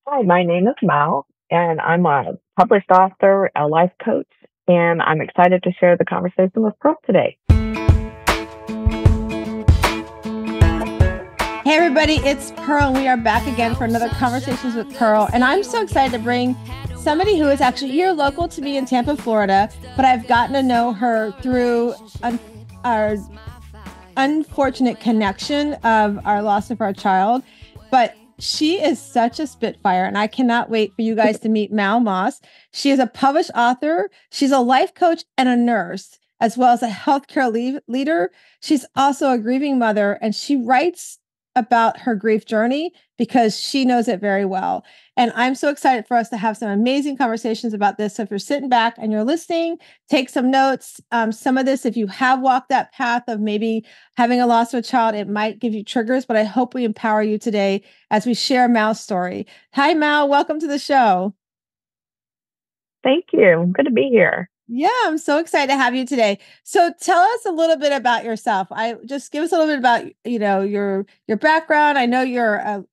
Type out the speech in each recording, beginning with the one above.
Hi, my name is Mal, and I'm a published author, a life coach, and I'm excited to share the conversation with Pearl today. Hey everybody, it's Pearl, and we are back again for another Conversations with Pearl. And I'm so excited to bring somebody who is actually here local to me in Tampa, Florida, but I've gotten to know her through our unfortunate connection of our loss of our child. But she is such a spitfire, and I cannot wait for you guys to meet Mal Moss. She is a published author. She's a life coach and a nurse, as well as a healthcare leader. She's also a grieving mother, and she writes about her grief journey because she knows it very well. And I'm so excited for us to have some amazing conversations about this. So if you're sitting back and you're listening, take some notes. Some of this, if you have walked that path of maybe having a loss of a child, it might give you triggers, but I hope we empower you today as we share Mal's story. Hi, Mal. Welcome to the show. Thank you. Good to be here. Yeah, I'm so excited to have you today. So tell us a little bit about yourself. I just give us a little bit about, your background. I know you're,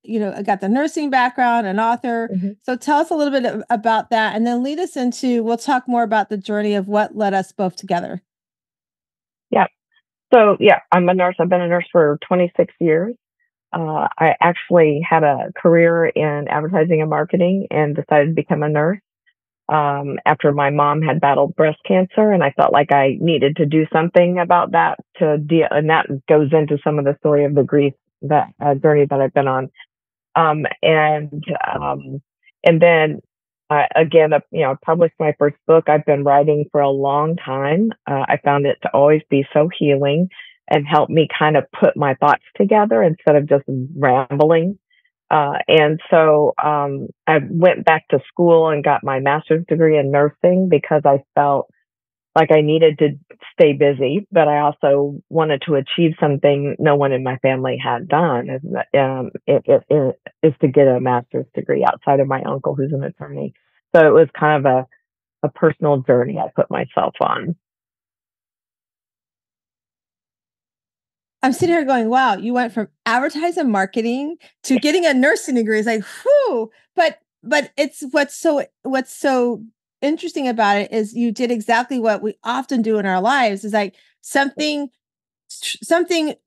got the nursing background, an author. Mm-hmm. So tell us a little bit about that, and then lead us into, we'll talk more about the journey of what led us both together. Yeah. So, I'm a nurse. I've been a nurse for 26 years. I actually had a career in advertising and marketing and decided to become a nurse. After my mom had battled breast cancer, and I felt like I needed to do something about that and that goes into some of the story of the grief that journey that I've been on. And then again, published my first book. I've been writing for a long time. I found it to always be so healing and help me kind of put my thoughts together instead of just rambling. And so I went back to school and got my master's degree in nursing because I felt like I needed to stay busy, but I also wanted to achieve something no one in my family had done. It is to get a master's degree outside of my uncle, who's an attorney. So it was kind of a personal journey I put myself on. I'm sitting here going, wow, you went from advertising marketing to getting a nursing degree. It's like, whew. But it's what's so interesting about it is you did exactly what we often do in our lives, is like something significant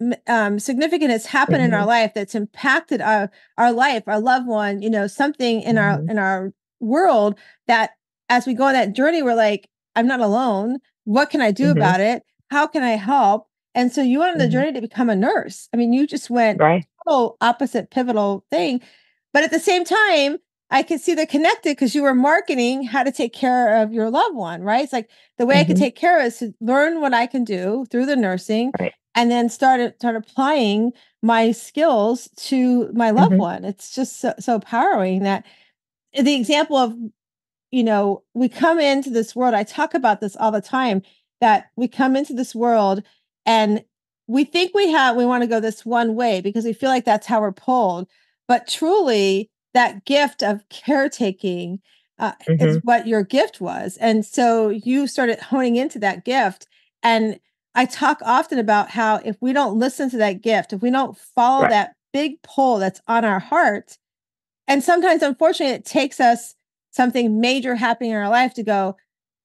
has happened in our life that's impacted our life, our loved one, something in our world that as we go on that journey, we're like, I'm not alone. What can I do about it? How can I help? And so you went on the journey to become a nurse. I mean, you just went total opposite pivotal thing. But at the same time, I could see they're connected because you were marketing how to take care of your loved one, right? It's like the way I could take care of it is to learn what I can do through the nursing and then start applying my skills to my loved one. It's just so empowering that the example of, we come into this world. I talk about this all the time, that we come into this world and we think we want to go this one way because we feel like that's how we're pulled. But truly, that gift of caretaking is what your gift was. And so you started honing into that gift. And I talk often about how if we don't listen to that gift, if we don't follow that big pull that's on our heart, and sometimes, unfortunately, it takes us something major happening in our life to go,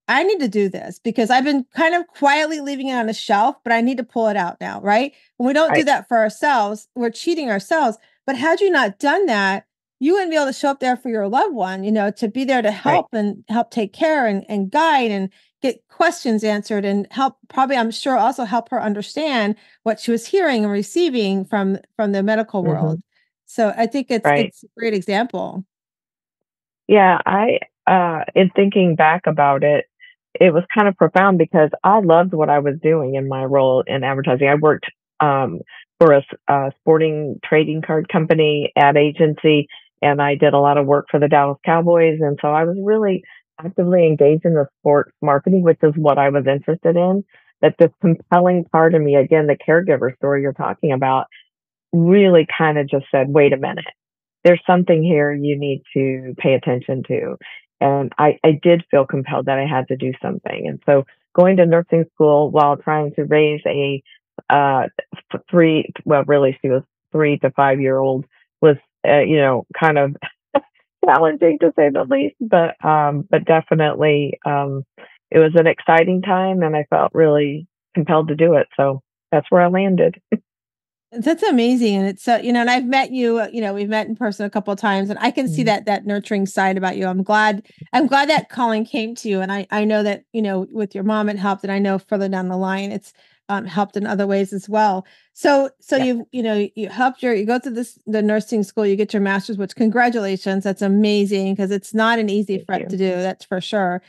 I need to do this because I've been kind of quietly leaving it on a shelf, but I need to pull it out now, right? When we don't do that for ourselves, we're cheating ourselves. But had you not done that, you wouldn't be able to show up there for your loved one, to be there to help and help take care and guide and get questions answered and help, probably, I'm sure, also help her understand what she was hearing and receiving from the medical world. So I think it's a great example. Yeah, in thinking back about it, it was kind of profound because I loved what I was doing in my role in advertising. I worked for a sporting trading card company ad agency, and I did a lot of work for the Dallas Cowboys. And so I was really actively engaged in the sports marketing, which is what I was interested in. That this compelling part of me, again, the caregiver story you're talking about, really kind of just said, wait a minute, there's something here you need to pay attention to. And I did feel compelled that I had to do something. And so going to nursing school while trying to raise a she was 3 to 5 year old was, kind of challenging to say the least, but definitely, it was an exciting time, and I felt really compelled to do it. So that's where I landed. That's amazing, and it's so and I've met you. We've met in person a couple of times, and I can see Mm, that nurturing side about you. I'm glad that calling came to you, and I know that with your mom it helped, and I know further down the line it's helped in other ways as well. So yeah, you helped you go to the nursing school, you get your master's, which congratulations, that's amazing because it's not an easy thank fret to you. do, that's for sure.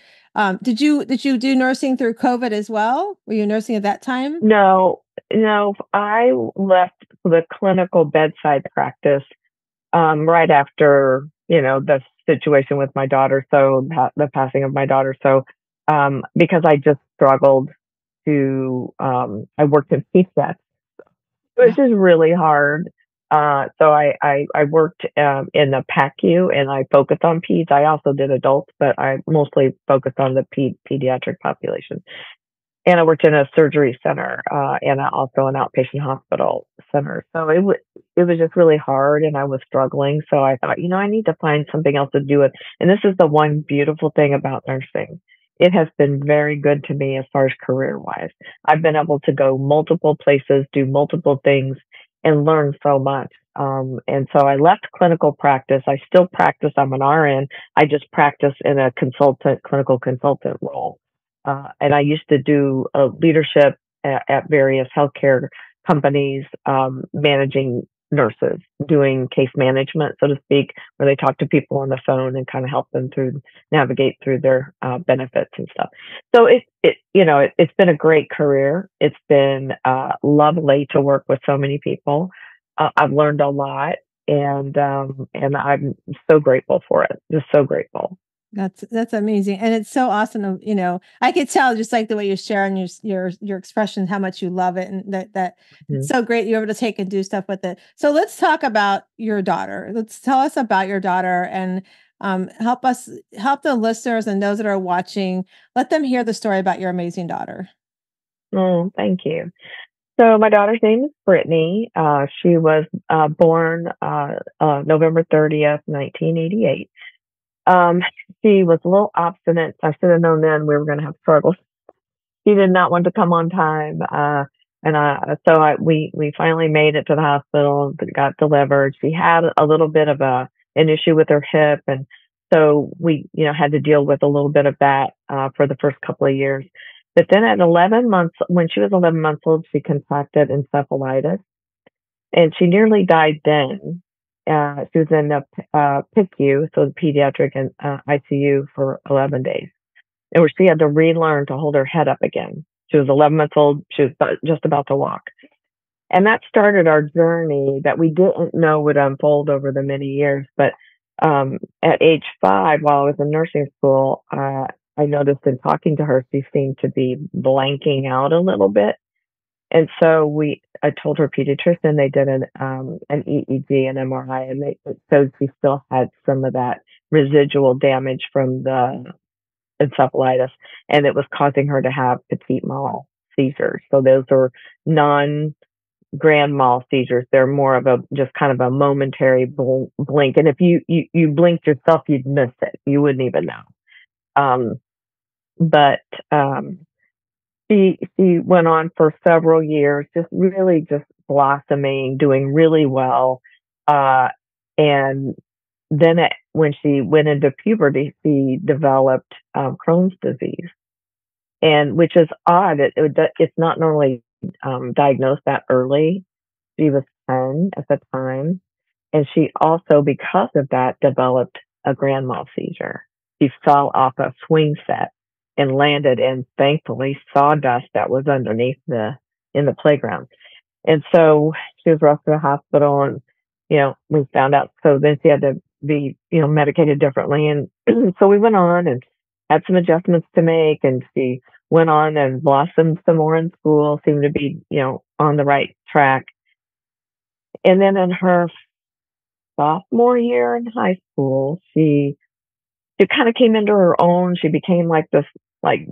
Did you do nursing through COVID as well? Were you nursing at that time? No, no, I left the clinical bedside practice right after the situation with my daughter, so the passing of my daughter. So because I just struggled to, I worked in PSET, Yeah. which is really hard. So I worked in the PACU and I focused on peds. I also did adults, but I mostly focused on the pediatric population. And I worked in a surgery center and also an outpatient hospital center. So it was just really hard, and I was struggling. So I thought, I need to find something else to do it. And this is the one beautiful thing about nursing. It has been very good to me as far as career wise. I've been able to go multiple places, do multiple things, and learn so much. And so I left clinical practice. I still practice. I'm an RN. I just practice in a clinical consultant role. And I used to do leadership at various healthcare companies, managing nurses, doing case management, so to speak, where they talk to people on the phone and kind of help them navigate through their benefits and stuff. So it's been a great career. It's been lovely to work with so many people. I've learned a lot, and I'm so grateful for it. Just so grateful. That's amazing, and it's so awesome I could tell just like the way you share and your expression, how much you love it, and that it's Mhm. so great you're able to take and do stuff with it. So let's talk about your daughter. Let's tell us about your daughter and help the listeners and those that are watching, let them hear the story about your amazing daughter. Oh, thank you. So my daughter's name is Brittany. She was born November 30th, 1988. Um, she was a little obstinate. I should have known then we were going to have struggles. She did not want to come on time. We finally made it to the hospital, got delivered. She had a little bit of an issue with her hip, and so we had to deal with a little bit of that for the first couple of years. But then at 11 months, when she was 11 months old, she contracted encephalitis, and she nearly died then. She was in the PICU, so the pediatric and ICU for 11 days, and where she had to relearn to hold her head up again. She was 11 months old. She was just about to walk. And that started our journey that we didn't know would unfold over the many years. But at age 5, while I was in nursing school, I noticed in talking to her, she seemed to be blanking out a little bit. And so I told her pediatrician, they did an EEG and MRI, and it showed she still had some of that residual damage from the encephalitis, and it was causing her to have petit mal seizures. So those are non grand mal seizures. They're more of a just kind of a momentary blink, and if you blinked yourself, you'd miss it. You wouldn't even know. Um, but she went on for several years, just really just blossoming, doing really well, and then when she went into puberty, she developed Crohn's disease, and which is odd. It's not normally diagnosed that early. She was 10 at the time, and she also, because of that, developed a grand mal seizure. She fell off a swing set and landed in, thankfully, sawdust that was underneath in the playground. And so she was rushed to the hospital, and we found out. So then she had to be medicated differently, and so we went on and had some adjustments to make, and she went on and blossomed some more in school, seemed to be on the right track. And then in her sophomore year in high school, she kind of came into her own. She became like this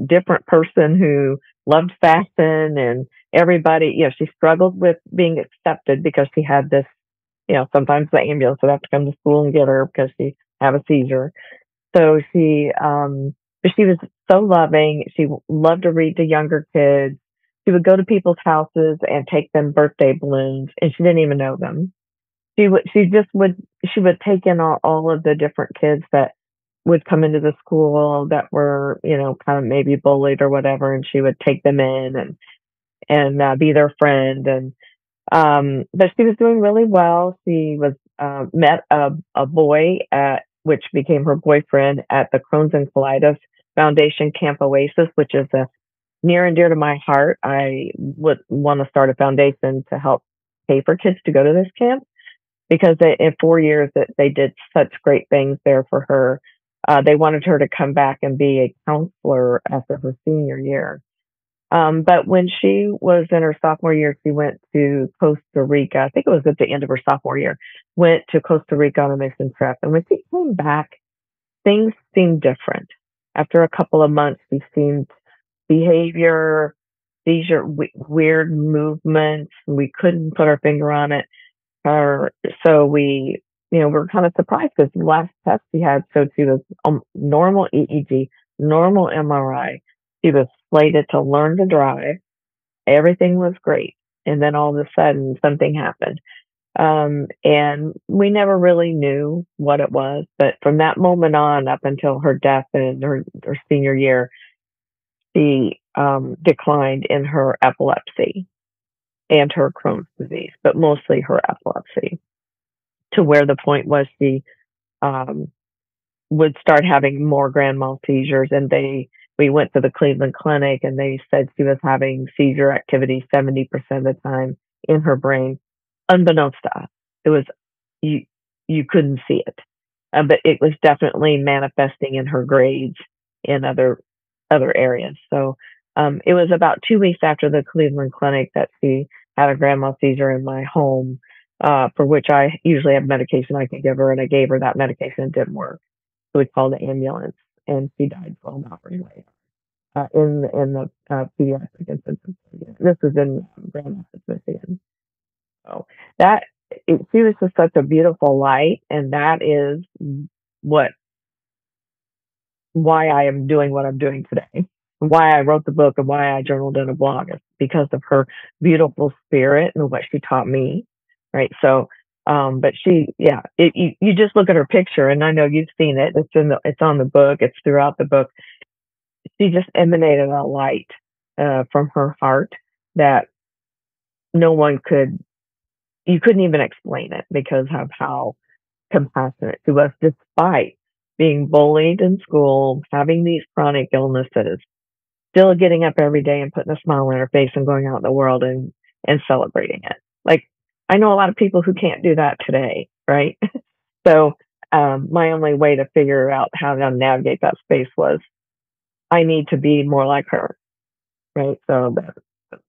different person who loved fashion, and everybody, she struggled with being accepted because she had this, sometimes the ambulance would have to come to school and get her because she have a seizure. So but she was so loving. She loved to read to younger kids. She would go to people's houses and take them birthday balloons, and she didn't even know them. She would take in all of the different kids that would come into the school that were, kind of maybe bullied or whatever, and she would take them in and be their friend. And but she was doing really well. She was met a boy which became her boyfriend at the Crohn's and Colitis Foundation Camp Oasis, which is a near and dear to my heart. I would want to start a foundation to help pay for kids to go to this camp because in 4 years that they did such great things there for her. They wanted her to come back and be a counselor after her senior year. But when she was in her sophomore year, she went to Costa Rica. I think it was at the end of her sophomore year, went to Costa Rica on a mission trip. And when she came back, things seemed different. After a couple of months, she seemed behavior, seizure, weird movements. We couldn't put our finger on it. So we were kind of surprised because the last test she had showed she was normal EEG, normal MRI. She was slated to learn to drive. Everything was great. And then all of a sudden something happened. And we never really knew what it was. But from that moment on, up until her death in her senior year, she declined in her epilepsy and her Crohn's disease, but mostly her epilepsy, to where the point was she would start having more grand mal seizures. And we went to the Cleveland Clinic, and they said she was having seizure activity 70% of the time in her brain, unbeknownst to us. It was you couldn't see it, but it was definitely manifesting in her grades in other areas. So it was about 2 weeks after the Cleveland Clinic that she had a grand mal seizure in my home, for which I usually have medication I can give her, and I gave her that medication. It didn't work. So we called the ambulance, and she died 12 hours later in the pediatric intensive care. This was in Grand Rapids, Michigan. So she was just such a beautiful light, and that is why I am doing what I'm doing today. Why I wrote the book and why I journaled in a blog is because of her beautiful spirit and what she taught me. Right. So, but you just look at her picture, and I know you've seen it. It's on the book. It's throughout the book. She just emanated a light from her heart that you couldn't even explain it because of how compassionate she was, despite being bullied in school, having these chronic illnesses, still getting up every day and putting a smile on her face and going out in the world and celebrating it. Like, I know a lot of people who can't do that today, right? So my only way to figure out how to navigate that space was I need to be more like her, right? So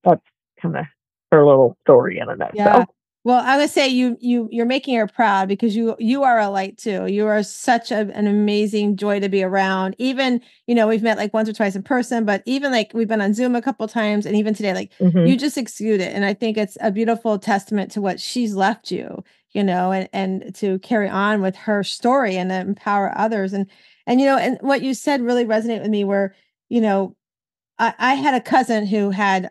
that's kind of her little story in a nutshell. Yeah. Well, I would say you're making her proud because you are a light too. You are such an amazing joy to be around. Even, we've met like once or twice in person, but even like we've been on Zoom a couple of times, and even today, like you just exude it. And I think it's a beautiful testament to what she's left you, and to carry on with her story and to empower others. And and what you said really resonated with me where, I had a cousin who had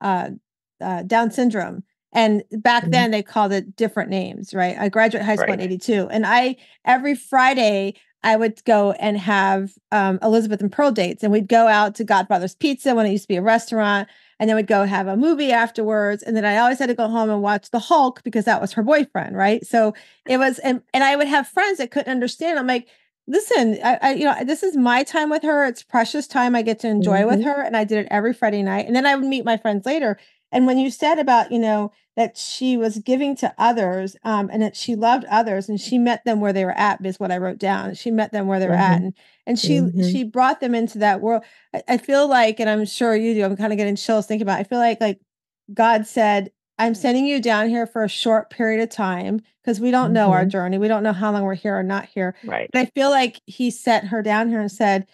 Down syndrome. And back then they called it different names, right? I graduated high school in 82. And every Friday I would go and have Elizabeth and Pearl dates. And we'd go out to Godfather's Pizza when it used to be a restaurant. And then we'd go have a movie afterwards. And then I always had to go home and watch The Hulk because that was her boyfriend, right? So it was, and I would have friends that couldn't understand. I'm like, listen, this is my time with her. It's precious time I get to enjoy with her. And I did it every Friday night. And then I would meet my friends later. And when you said about, that she was giving to others, and that she loved others, and she met them where they were at, is what I wrote down. She met them where they were at, and she brought them into that world. I feel like, and I'm sure you do, I'm kind of getting chills thinking about it. I feel like God said, I'm sending you down here for a short period of time because we don't know our journey. We don't know how long we're here or not here. Right. But I feel like he sent her down here and said,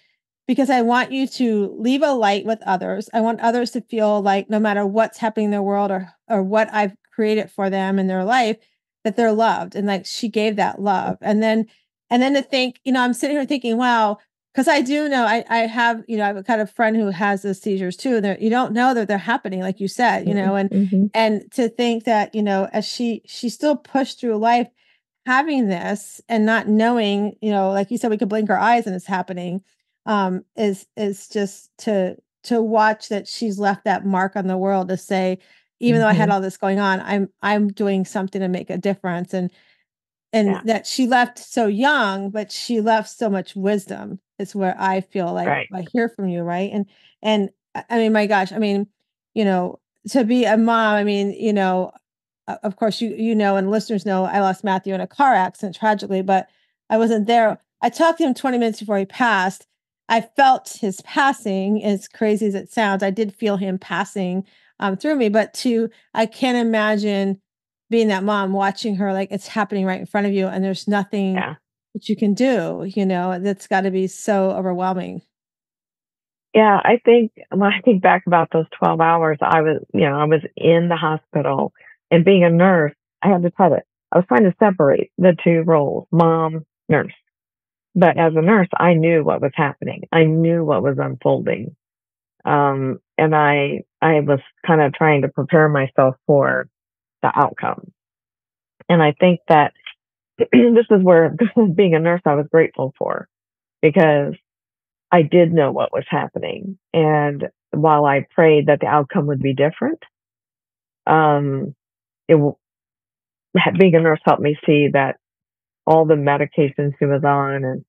because I want you to leave a light with others. I want others to feel like no matter what's happening in their world or what I've created for them in their life, that they're loved. And like she gave that love. And then And then to think, I'm sitting here thinking, wow, because I do know I have, I have a kind of friend who has those seizures too. And you don't know that they're happening, like you said, and to think that, as she still pushed through life having this and not knowing, like you said, we could blink our eyes and it's happening, is just to watch that she's left that mark on the world to say, even though I had all this going on, I'm doing something to make a difference. And that she left so young, but she left so much wisdom is where I feel like I hear from you. Right. And I mean, my gosh, I mean, to be a mom, I mean, of course and listeners know I lost Matthew in a car accident tragically, but I wasn't there. I talked to him 20 minutes before he passed. I felt his passing, as crazy as it sounds. I did feel him passing through me, but I can't imagine being that mom watching her, like it's happening right in front of you and there's nothing that you can do, that's got to be so overwhelming. Yeah, I think when I think back about those 12 hours, I was in the hospital, and being a nurse, I was trying to separate the two roles, mom, nurse. But as a nurse, I knew what was happening. I knew what was unfolding. And I was kind of trying to prepare myself for the outcome. And I think that this is where being a nurse, I was grateful for, because I did know what was happening. And while I prayed that the outcome would be different, um, being a nurse helped me see that all the medications she was on,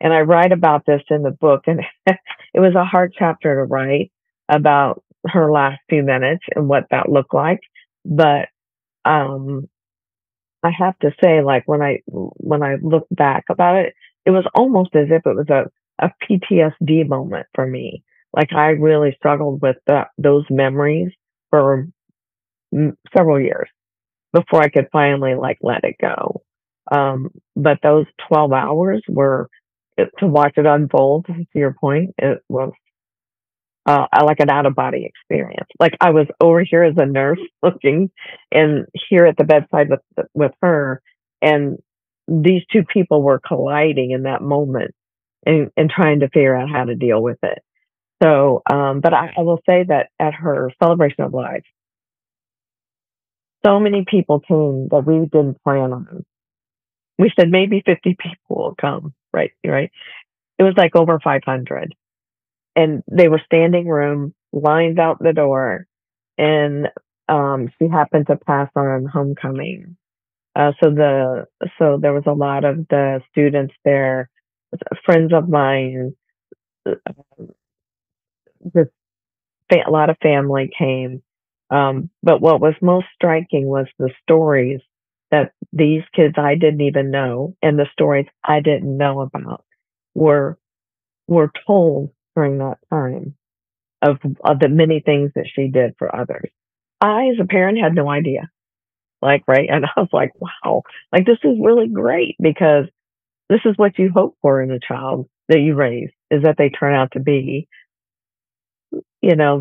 and I write about this in the book, and it was a hard chapter to write about her last few minutes and what that looked like. But um, I have to say, like when I look back about it, it was almost as if it was a PTSD moment for me. Like I really struggled with those memories for several years before I could finally like let it go. But those 12 hours were to watch it unfold. To your point, it was like an out of body experience. Like I was over here as a nurse looking, and here at the bedside with her, and these two people were colliding in that moment, and trying to figure out how to deal with it. So, but I will say that at her celebration of life, so many people came that we didn't plan on. We said maybe 50 people will come, right? Right. It was like over 500, and they were standing room, lines out the door, and she happened to pass on homecoming. So there was a lot of the students there, friends of mine, just a lot of family came. But what was most striking was the stories that these kids I didn't even know, and the stories I didn't know about, were told during that time of the many things that she did for others. I, as a parent, had no idea. Like, right. And I was like, wow, like this is really great, because this is what you hope for in a child that you raise, is that they turn out to be,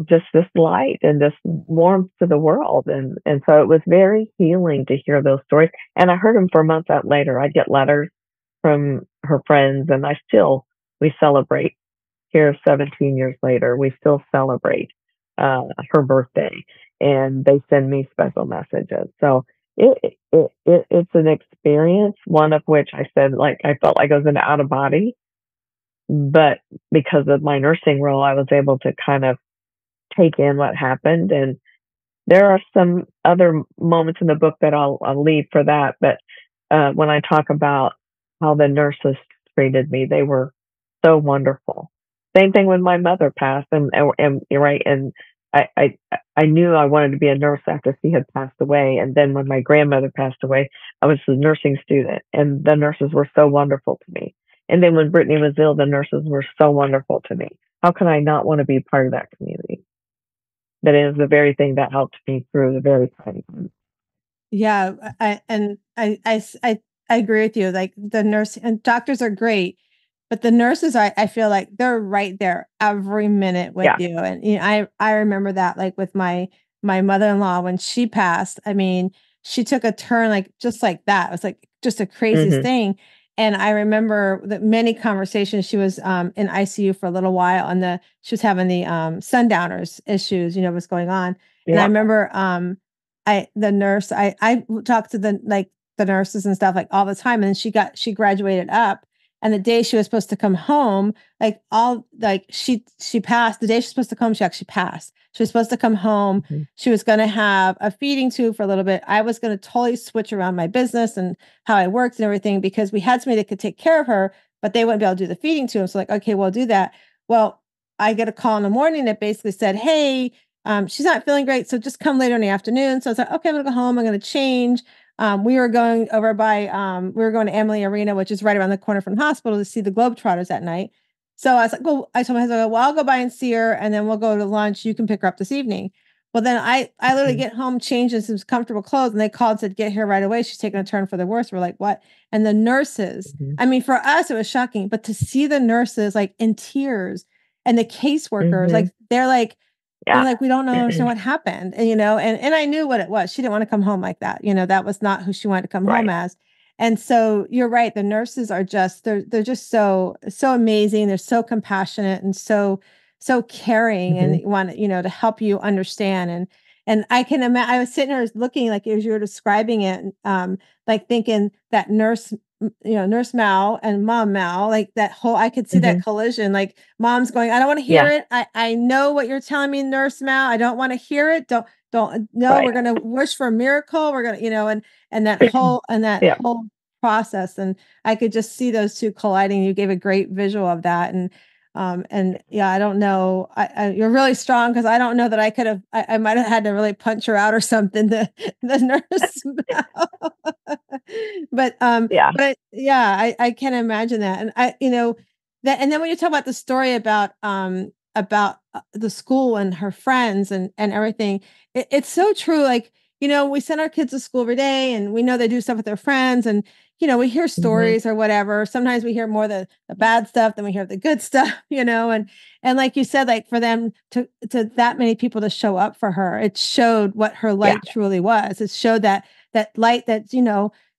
just this light and this warmth to the world. And so it was very healing to hear those stories. And I heard them for months out later. I get letters from her friends, and we celebrate here 17 years later. We still celebrate her birthday, and they send me special messages. So it's an experience, one of which I said, like, I felt like I was in out of body, but because of my nursing role, I was able to kind of take in what happened. And there are some other moments in the book that I'll leave for that. But when I talk about how the nurses treated me, they were so wonderful. Same thing when my mother passed, and you're right. And I knew I wanted to be a nurse after she had passed away. And then when my grandmother passed away, I was a nursing student, and the nurses were so wonderful to me. And then when Brittany was ill, the nurses were so wonderful to me. How can I not want to be part of that community? That is the very thing that helped me through the very time. Yeah, I agree with you. Like the nurse and doctors are great, but the nurses, I feel like they're right there every minute with you. And I remember that, like with my mother-in-law when she passed. I mean, she took a turn like just like that. It was like just the craziest thing. And I remember that many conversations. She was in ICU for a little while, and she was having the sundowners issues, what's going on. And I Yep. remember the nurse, I talked to the nurses and stuff like all the time. And then she graduated up. And the day she was supposed to come home, she passed. The day she was supposed to come, she actually passed. She was supposed to come home. Mhm. She was going to have a feeding tube for a little bit. I was going to totally switch around my business and how I worked and everything, because we had somebody that could take care of her, but they wouldn't be able to do the feeding tube. So okay, we'll do that. Well, I get a call in the morning that basically said, hey, she's not feeling great, so just come later in the afternoon. So I was like, okay, I'm going to go home. I'm going to change. We were going to Emily Arena, which is right around the corner from the hospital, to see the Globetrotters that night. So I was like, well, I told my husband, well, I'll go by and see her, and then we'll go to lunch. You can pick her up this evening. Well, then I literally get home, change in some comfortable clothes, and they called and said, get here right away. She's taking a turn for the worse. We're like, what? And the nurses, I mean, for us, it was shocking, but to see the nurses like in tears, and the caseworkers, like, they're like, we don't understand what happened. And, and I knew what it was. She didn't want to come home like that. That was not who she wanted to come home as. And so you're right. The nurses are they're just so amazing. They're so compassionate and so caring, and want, to help you understand. And I can imagine, I was sitting there looking, like, as you were describing it, like thinking that nurse Mal and mom Mal, like that whole, I could see that collision, like mom's going, I don't want to hear it. I know what you're telling me, nurse Mal. I don't want to hear it. Don't, no, we're going to wish for a miracle. We're going to, and that whole, whole process. And I could just see those two colliding. You gave a great visual of that. And yeah, I don't know. You're really strong, because I don't know that I could have. I might have had to really punch her out or something. The nurse, but I can imagine that, and and then when you talk about the story about the school and her friends and everything, it's so true. Like, we send our kids to school every day, and we know they do stuff with their friends, and we hear stories or whatever. Sometimes we hear more the bad stuff than we hear the good stuff, and like you said, like for them to that many people to show up for her, it showed what her light truly was. It showed that light that,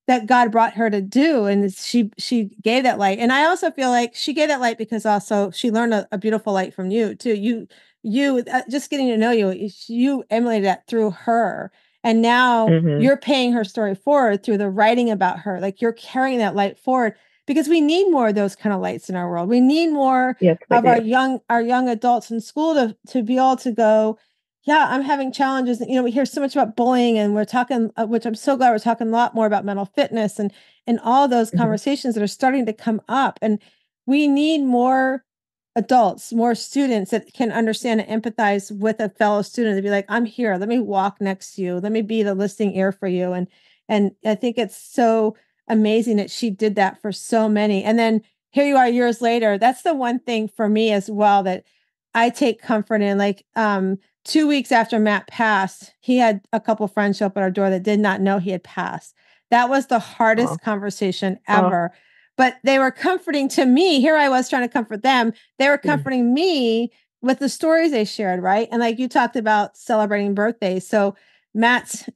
that God brought her to do. And she gave that light. And I also feel like she gave that light because also she learned a beautiful light from you too. You just getting to know you emulated that through her. And now you're paying her story forward through the writing about her. Like, you're carrying that light forward, because we need more of those kind of lights in our world. We need more of our young adults in school to be able to go, yeah, I'm having challenges. We hear so much about bullying, and we're talking, which I'm so glad we're talking a lot more about mental fitness and all those conversations that are starting to come up. And we need more adults, more students that can understand and empathize with a fellow student, to be like, I'm here. Let me walk next to you. Let me be the listening ear for you. And I think it's so amazing that she did that for so many. And then here you are years later. That's the one thing for me as well that I take comfort in. Like, 2 weeks after Matt passed, he had a couple friends show up at our door that did not know he had passed. That was the hardest conversation ever. But they were comforting to me. Here I was trying to comfort them. They were comforting me with the stories they shared, right? And like you talked about celebrating birthdays. So Matt's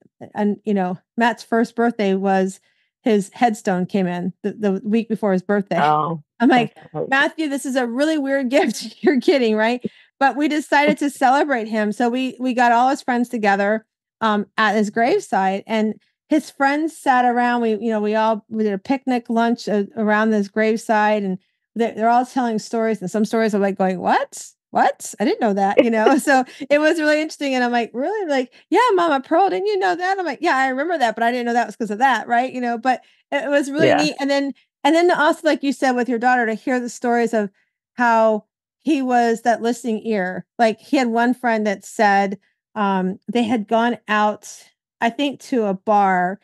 first birthday was, his headstone came in the week before his birthday. I'm like, Matthew, this is a really weird gift you're getting, right? But we decided to celebrate him. So we got all his friends together at his gravesite, and his friends sat around. We did a picnic lunch around this gravesite, and they're all telling stories. And some stories are like going, what? I didn't know that, so it was really interesting. And I'm like, really? Like, yeah, Mama Pearl, didn't you know that? I'm like, yeah, I remember that, but I didn't know that was because of that. Right. But it was really neat. And then also, like you said, with your daughter, to hear the stories of how he was that listening ear. Like, he had one friend that said they had gone out, I think, to a bar,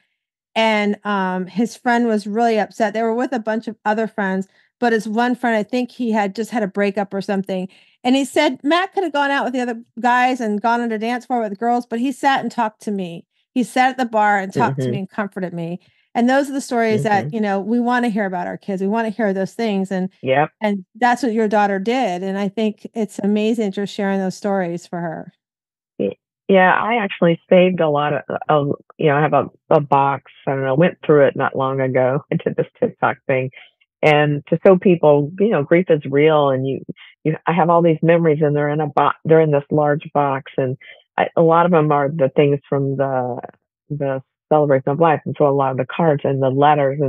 and his friend was really upset. They were with a bunch of other friends, but his one friend, I think he had just had a breakup or something. And he said Matt could have gone out with the other guys and gone on a dance floor with girls, but he sat and talked to me. He sat at the bar and talked to me and comforted me. And those are the stories that, we want to hear about our kids. We want to hear those things. And that's what your daughter did. And I think it's amazing that you're sharing those stories for her. Yeah, I actually saved a lot of I have a box. I don't know, went through it not long ago. I did this TikTok thing. And to show people, grief is real, and I have all these memories, and they're in a box. They're in this large box, and a lot of them are the things from the celebration of life, and so a lot of the cards and the letters,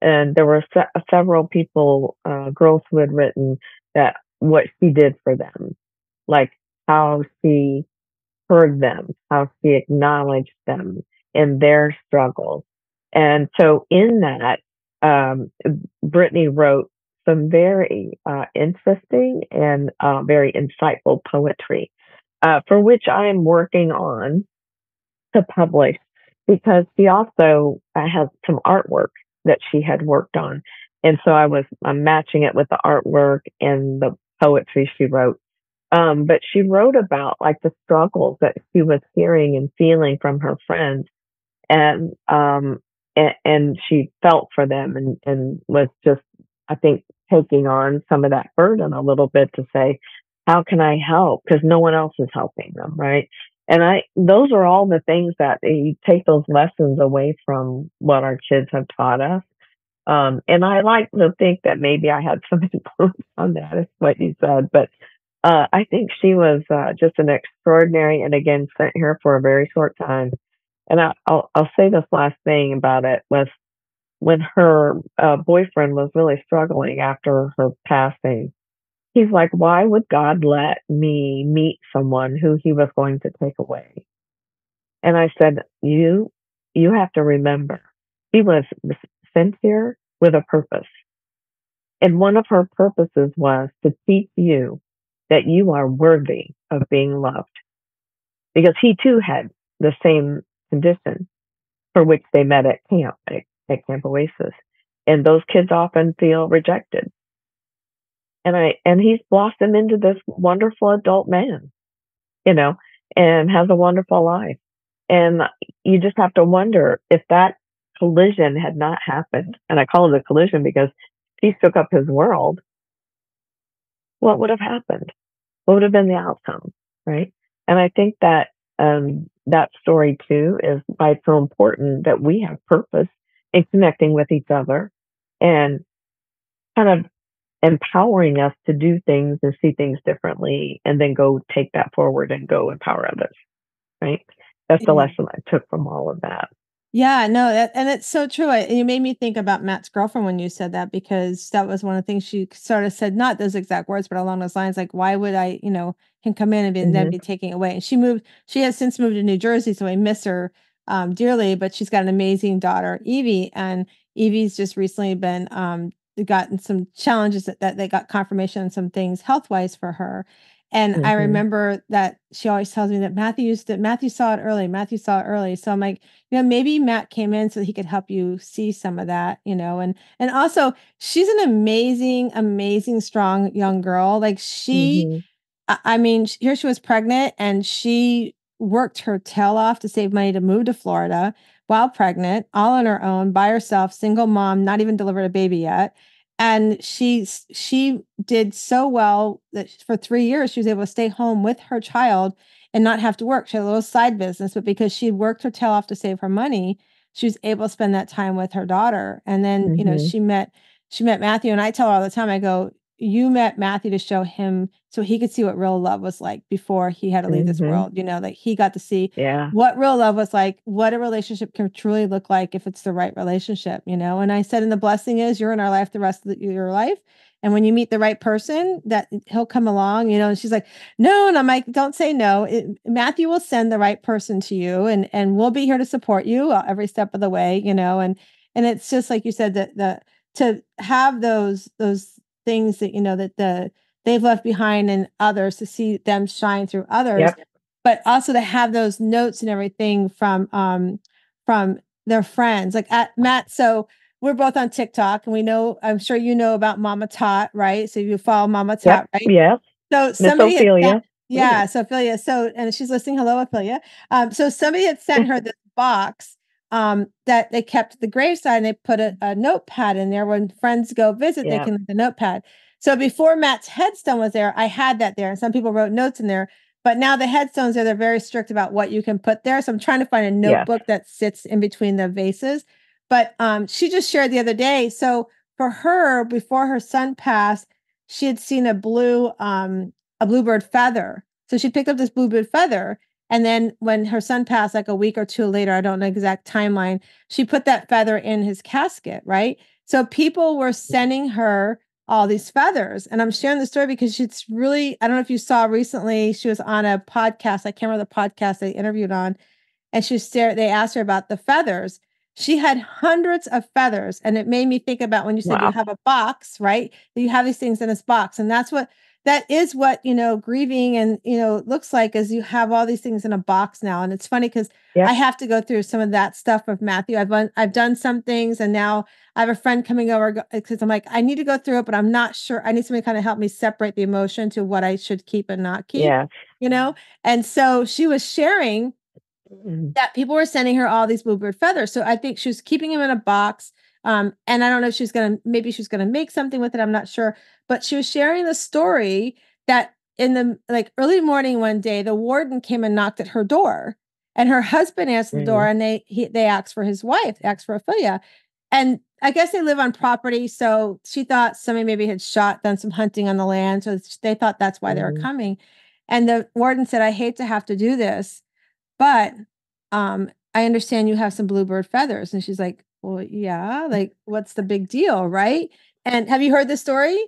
and there were several people, girls who had written that what she did for them, like how she heard them, how she acknowledged them in their struggles. And so in that, Brittany wrote some very interesting and very insightful poetry, for which I am working on to publish, because she also has some artwork that she had worked on. And so I'm matching it with the artwork and the poetry she wrote. But she wrote about like the struggles that she was hearing and feeling from her friends, and and she felt for them, and was just, I think, taking on some of that burden a little bit to say, how can I help? Because no one else is helping them, right? And those are all the things that you take those lessons away from what our kids have taught us. And I like to think that maybe I had some influence on that, is what you said. But I think she was just an extraordinary, and again, sent here for a very short time. And I'll say this last thing about it was when her boyfriend was really struggling after her passing. He's like, why would God let me meet someone who he was going to take away? And I said, you have to remember, she was sent here with a purpose. And one of her purposes was to teach you that you are worthy of being loved. Because he too had the same condition for which they met at camp, at Camp Oasis. And those kids often feel rejected. And he's blossomed into this wonderful adult man, and has a wonderful life. And you just have to wonder, if that collision had not happened, and I call it a collision because he shook up his world, what would have happened? What would have been the outcome, right? And I think that that story too is why it's so important that we have purpose in connecting with each other, and kind of empowering us to do things and see things differently, and then go take that forward and go empower others, right? That's the lesson I took from all of that. Yeah, no, and it's so true. You made me think about Matt's girlfriend when you said that, because that was one of the things she sort of said, not those exact words, but along those lines, like, why would I, him come in and then be taking away? And she has since moved to New Jersey, so I miss her dearly, but she's got an amazing daughter, Evie, and Evie's just recently been gotten some challenges that they got confirmation on some things health-wise for her. And I remember that she always tells me that Matthew saw it early. Matthew saw it early. So I'm like, maybe Matt came in so he could help you see some of that, and also she's an amazing, amazing, strong young girl. Like I mean, here she was pregnant, and she worked her tail off to save money to move to Florida while pregnant, all on her own, by herself, single mom, not even delivered a baby yet. And she did so well that for 3 years, she was able to stay home with her child and not have to work. She had a little side business, but because she worked her tail off to save her money, she was able to spend that time with her daughter. And then, she met Matthew, and I tell her all the time, I go, you met Matthew to show him so he could see what real love was like before he had to leave this world, like he got to see what real love was like, what a relationship can truly look like if it's the right relationship, and I said, and the blessing is you're in our life the rest of your life. And when you meet the right person, that he'll come along, and she's like, no. And I'm like, don't say no. Matthew will send the right person to you, and we'll be here to support you every step of the way, and it's just like you said, that to have those things that they've left behind in others, to see them shine through others, but also to have those notes and everything from their friends, like Matt. So we're both on TikTok, and I'm sure about Mama Tot, right? So you follow Mama Tot, right? Yeah. So somebody Ophelia. So, and she's listening. Hello, Ophelia. So somebody had sent her this box that they kept at the graveside, and they put a notepad in there. When friends go visit, they can leave the notepad. So before Matt's headstone was there, I had that there, and some people wrote notes in there. But now the headstones they're very strict about what you can put there. So I'm trying to find a notebook that sits in between the vases. But she just shared the other day. So for her, before her son passed, she had seen a bluebird feather. So she picked up this bluebird feather. And then when her son passed, like a week or two later, I don't know exact timeline, she put that feather in his casket, right? So people were sending her all these feathers. And I'm sharing the story because it's really, I don't know if you saw recently, she was on a podcast. I can't remember the podcast they interviewed on. And they asked her about the feathers. She had hundreds of feathers. And it made me think about when you said you have a box, right? You have these things in this box. And that is what, grieving and, looks like is you have all these things in a box now. And it's funny because I have to go through some of that stuff with Matthew. I've done some things and now I have a friend coming over because I'm like, I need to go through it, but I'm not sure. I need somebody to kind of help me separate the emotion to what I should keep and not keep, And so she was sharing that people were sending her all these bluebird feathers. So I think she was keeping them in a box. And I don't know if maybe she was going to make something with it. I'm not sure. But she was sharing the story that in the early morning one day, the warden came and knocked at her door and her husband answered the door and they asked for his wife, asked for Ophelia. And I guess they live on property. So she thought somebody maybe had done some hunting on the land. So they thought that's why they were coming. And the warden said, I hate to have to do this, but I understand you have some bluebird feathers. And she's like, well, yeah, what's the big deal, right? And have you heard this story?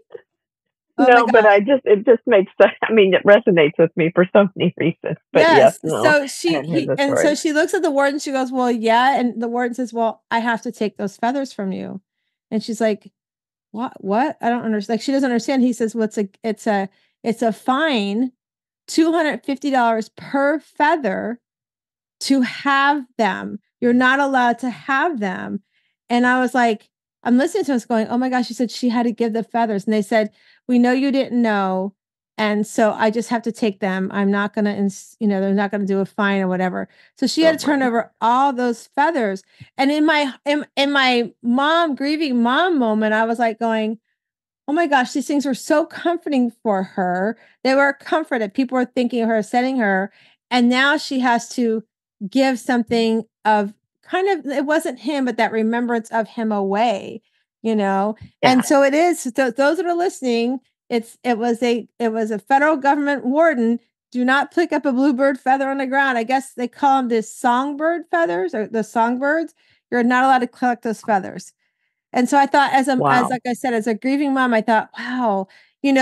No, but it just makes it resonates with me for so many reasons. But yes no. So so she looks at the warden, she goes, well, yeah. And the warden says, well, I have to take those feathers from you. And she's like, what? I don't understand. She doesn't understand. He says, well, it's a fine, $250 per feather to have them. You're not allowed to have them. And I was like, I'm listening to us going, oh my gosh, she said she had to give the feathers. And they said, we know you didn't know. And so I just have to take them. I'm not going to, they're not going to do a fine or whatever. So she had to turn over all those feathers. And in my grieving mom moment, I was like going, oh my gosh, these things were so comforting for her. They were comforted. People were thinking of her, sending her. And now she has to give something of kind of, it wasn't him, but that remembrance of him away, And so it is, those that are listening, it was a federal government warden. Do not pick up a bluebird feather on the ground. I guess they call them the songbird feathers or the songbirds. You're not allowed to collect those feathers. And so I thought as like I said, as a grieving mom, I thought, wow, we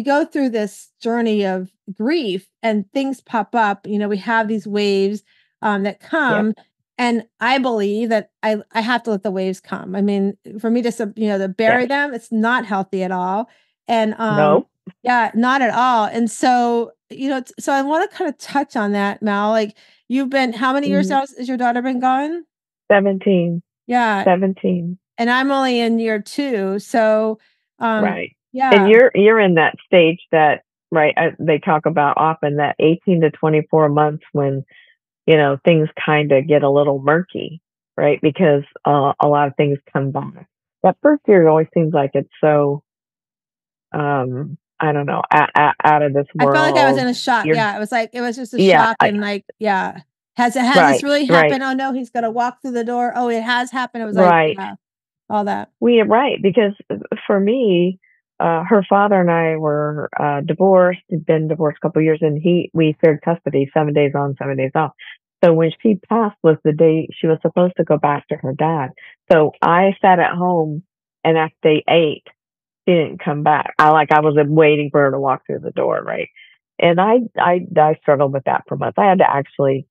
go through this journey of grief and things pop up, we have these waves that come. And I believe that I have to let the waves come. I mean, for me to bury them, it's not healthy at all. And no. Yeah, not at all. And so, so I want to kind of touch on that, Mal. Like you've been, how many years has your daughter been gone? 17. Yeah. 17. And I'm only in year 2. So, right. Yeah. And you're in that stage that, right, they talk about often that 18 to 24 months when, things kind of get a little murky, right? Because a lot of things come back. That first year always seems like it's so, I don't know, out of this world. I felt like I was in a shock. It was just a shock. And has this really happened? Right. Oh no, he's going to walk through the door. Oh, it has happened. It was all that. Right. Because for me, her father and I were divorced. Had been divorced a couple of years, and we shared custody, 7 days on, 7 days off. So when she passed was the day she was supposed to go back to her dad. So I sat at home, and after day 8, she didn't come back. I was waiting for her to walk through the door, right? And I struggled with that for months. I had to actually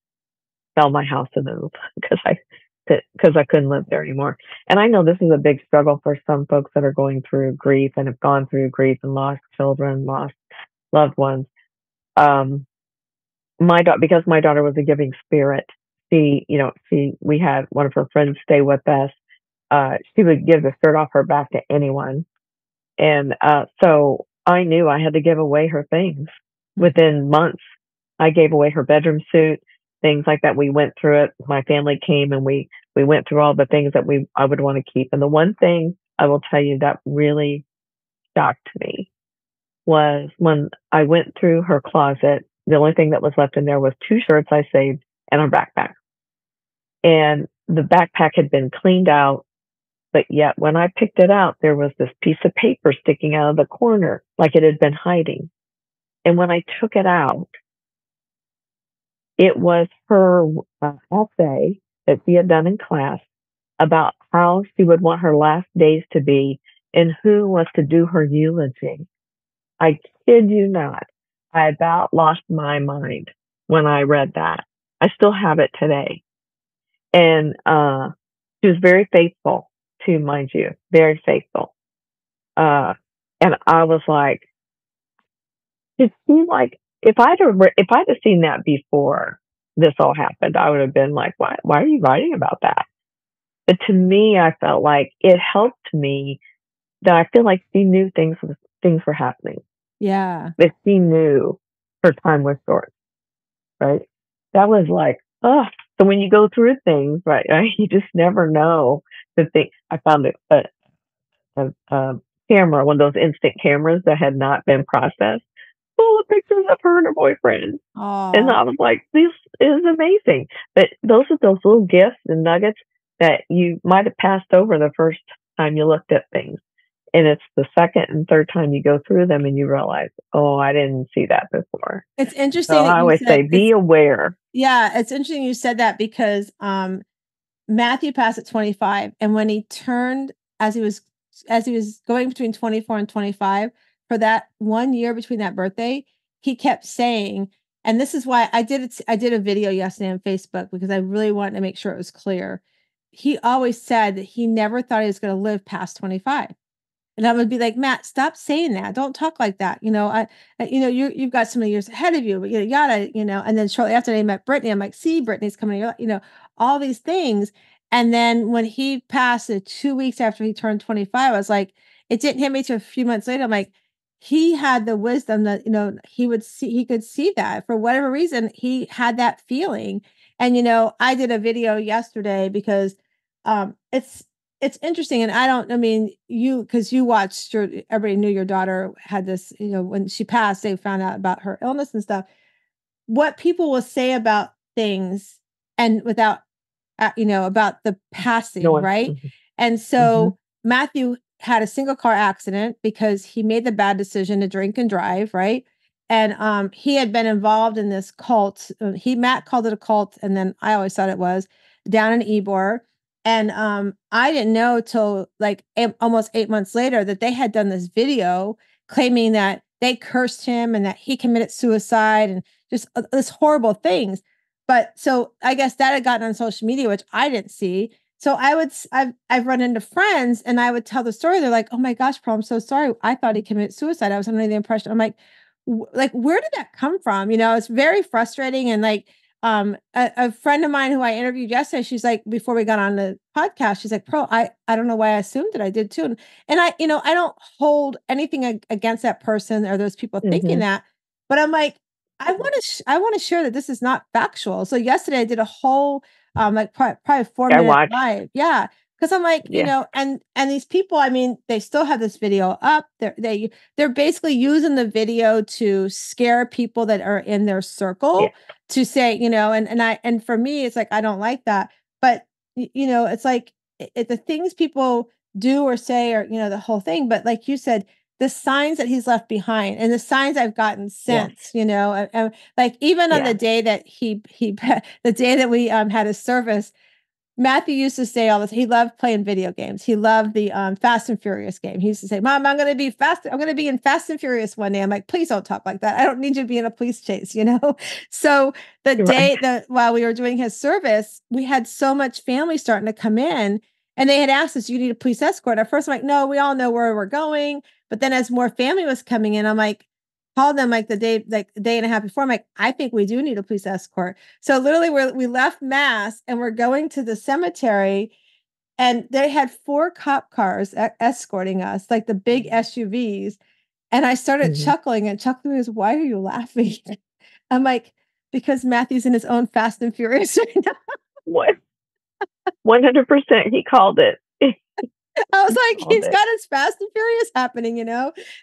sell my house and move because I couldn't live there anymore. And I know this is a big struggle for some folks that are going through grief and have gone through grief and lost children, lost loved ones. Because my daughter was a giving spirit, we had one of her friends stay with us. She would give the shirt off her back to anyone. And so I knew I had to give away her things within months. I gave away her bedroom suit, things like that. We went through it. My family came and we went through all the things that I would want to keep. And the one thing I will tell you that really shocked me was when I went through her closet, the only thing that was left in there was 2 shirts I saved and her backpack. And the backpack had been cleaned out, but yet when I picked it out, there was this piece of paper sticking out of the corner, like it had been hiding. And when I took it out, it was her essay that she had done in class about how she would want her last days to be and who was to do her eulogy. I kid you not. I about lost my mind when I read that. I still have it today. And she was very faithful too, mind you, very faithful. And I was like, it seemed like if I'd have seen that before this all happened, I would have been like, why are you writing about that? But to me, I felt like it helped me that I feel like she knew things were happening. Yeah. That she knew her time was short, right? That was like, oh, so when you go through things, right, you just never know the thing. I found a camera, one of those instant cameras that had not been processed, full of pictures of her and her boyfriend. Aww. And I was like, this is amazing. But those are those little gifts and nuggets that you might have passed over the first time you looked at things. And it's the second and third time you go through them and you realize, oh, I didn't see that before. It's interesting. So I always say, be aware. Yeah, it's interesting you said that because Matthew passed at 25, and when he turned, as he was going between 24 and 25, for that 1 year between that birthday, he kept saying, and this is why I did a video yesterday on Facebook because I really wanted to make sure it was clear. He always said that he never thought he was going to live past 25. And I would be like, Matt, stop saying that. Don't talk like that. You've got so many years ahead of you, but yada. And then shortly after I met Brittany, I'm like, see, Brittany's coming, all these things. And then when he passed 2 weeks after he turned 25, I was like, it didn't hit me till a few months later. I'm like, he had the wisdom that, he could see that for whatever reason, he had that feeling. And, I did a video yesterday because it's interesting. And because you watched everybody knew your daughter had this, when she passed, they found out about her illness and stuff. What people will say about things and without, about the passing, right? Mm-hmm. And so Matthew had a single car accident because he made the bad decision to drink and drive, right? And he had been involved in this cult. Matt called it a cult, and then I always thought it was down in Ybor. And I didn't know till like almost 8 months later that they had done this video claiming that they cursed him and that he committed suicide and just this horrible things. But so I guess that had gotten on social media, which I didn't see. So I've run into friends and I would tell the story. They're like, oh my gosh, Pro, I'm so sorry. I thought he committed suicide. I was under the impression. I'm like, where did that come from? It's very frustrating. And like, a friend of mine who I interviewed yesterday, she's like, before we got on the podcast, she's like, Pro, I don't know why I assumed that I did too. And I don't hold anything against that person or those people thinking that, but I'm like, I want to share that this is not factual. So yesterday I did a whole, like probably 4-minute live. Yeah. Cause I'm like, and these people, I mean, they still have this video up. They're basically using the video to scare people that are in their circle to say, and for me, it's like, I don't like that, but it's like the things people do or say or, the whole thing. But like you said, the signs that he's left behind and the signs I've gotten since, and like even on the day that the day that we had a service, Matthew used to say all this. He loved playing video games. He loved the Fast and Furious game. He used to say, Mom, I'm going to be in Fast and Furious one day. I'm like, please don't talk like that. I don't need you to be in a police chase, So the day that while we were doing his service, we had so much family starting to come in and they had asked us, you need a police escort. At first, I'm like, no, we all know where we're going. But then as more family was coming in, I'm like, called them like the day and a half before. I'm like, I think we do need a police escort. So literally we left Mass and we're going to the cemetery and they had 4 cop cars escorting us, like the big SUVs. And I started chuckling was, why are you laughing? I'm like, because Matthew's in his own Fast and Furious right now. What? 100%. He called it. I was like, Solved he's it. got his Fast and Furious happening,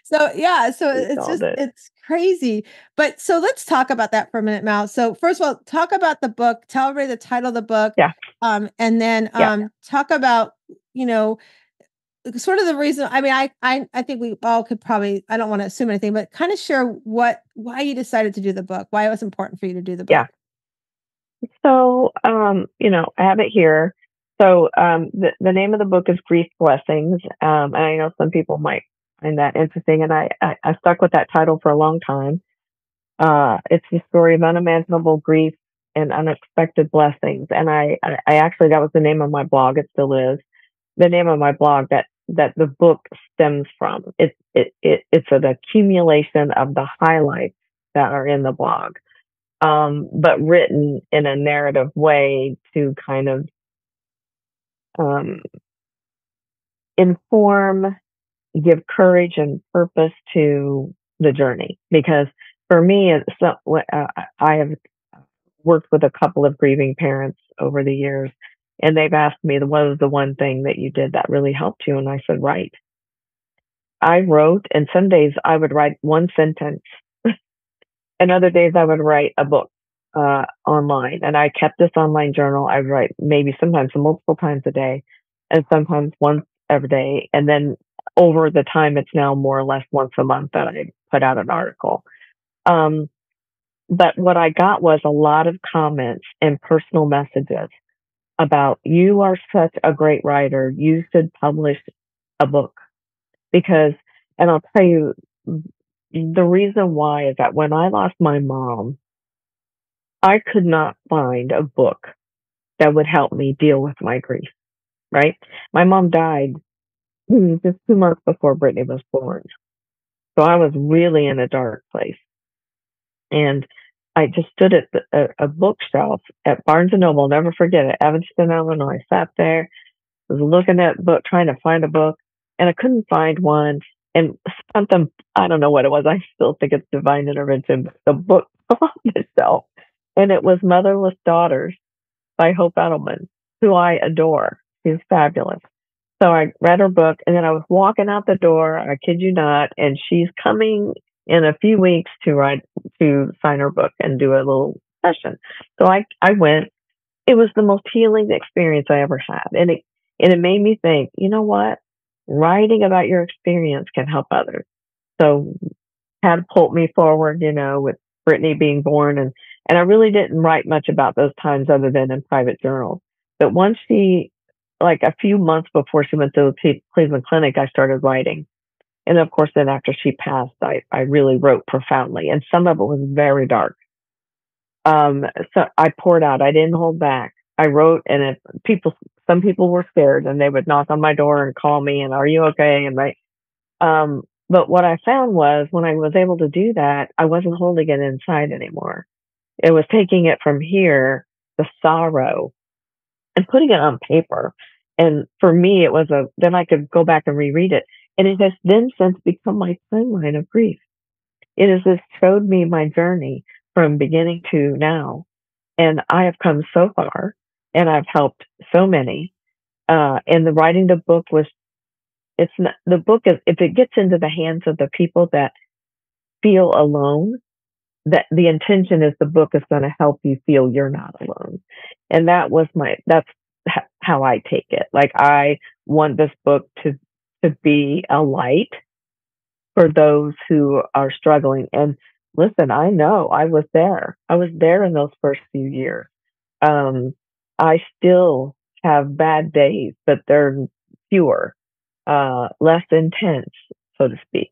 So yeah, so We it's solved just it. it's crazy. But so let's talk about that for a minute, Mal. So first of all, talk about the book. Tell everybody the title of the book. Yeah. And then Yeah. talk about, sort of the reason. I mean, I think we all could probably, I don't want to assume anything, but kind of share why you decided to do the book, why it was important for you to do the book. Yeah. So, I have it here. So, the name of the book is Grief Blessings. And I know some people might find that interesting. And I stuck with that title for a long time. It's the story of unimaginable grief and unexpected blessings. And I actually, that was the name of my blog. It still is the name of my blog that the book stems from. It's an accumulation of the highlights that are in the blog, but written in a narrative way to kind of um, inform, give courage and purpose to the journey. Because for me, I have worked with a couple of grieving parents over the years, and they've asked me, what was the one thing that you did that really helped you? And I said, write. I wrote, and some days I would write one sentence, and other days I would write a book online. And I kept this online journal. I would write maybe sometimes multiple times a day, and sometimes once every day. And then over the time, it's now more or less once a month that I put out an article. Um, but what I got was a lot of comments and personal messages about, you are such a great writer. You should publish a book. Because, and I'll tell you, the reason why is that when I lost my mom, I could not find a book that would help me deal with my grief, right? My mom died just 2 months before Brittany was born. So I was really in a dark place. And I just stood at a bookshelf at Barnes and Noble, I'll never forget it, Evanston, Illinois. Sat there, was looking at book, trying to find a book, and I couldn't find one. And something, I don't know what it was. I still think it's divine intervention. But the book on the shelf, and it was Motherless Daughters by Hope Edelman, who I adore. She's fabulous. So I read her book, and then I was walking out the door. I kid you not, and she's coming in a few weeks to sign her book and do a little session. So I went. It was the most healing experience I ever had, and it made me think. You know what? Writing about your experience can help others. So catapult me forward. With Brittany being born, and I really didn't write much about those times other than in private journals. But once like a few months before she went to the Cleveland Clinic, I started writing. And of course, then after she passed, I really wrote profoundly. And some of it was very dark. So I poured out. I didn't hold back. I wrote, and some people were scared, and they would knock on my door and call me, and, are you okay? And but what I found was, when I was able to do that, I wasn't holding it inside anymore. It was taking it from here, the sorrow, and putting it on paper. And for me, it was then I could go back and reread it. And it has then since become my timeline of grief. It has just showed me my journey from beginning to now. And I have come so far, and I've helped so many. And the writing the book it's not, the book is, if it gets into the hands of the people that feel alone, that the intention is the book is going to help you feel you're not alone. And that's how I take it. Like, I want this book to be a light for those who are struggling. And listen, I know I was there. I was there in those first few years. I still have bad days, but they're fewer, less intense, so to speak,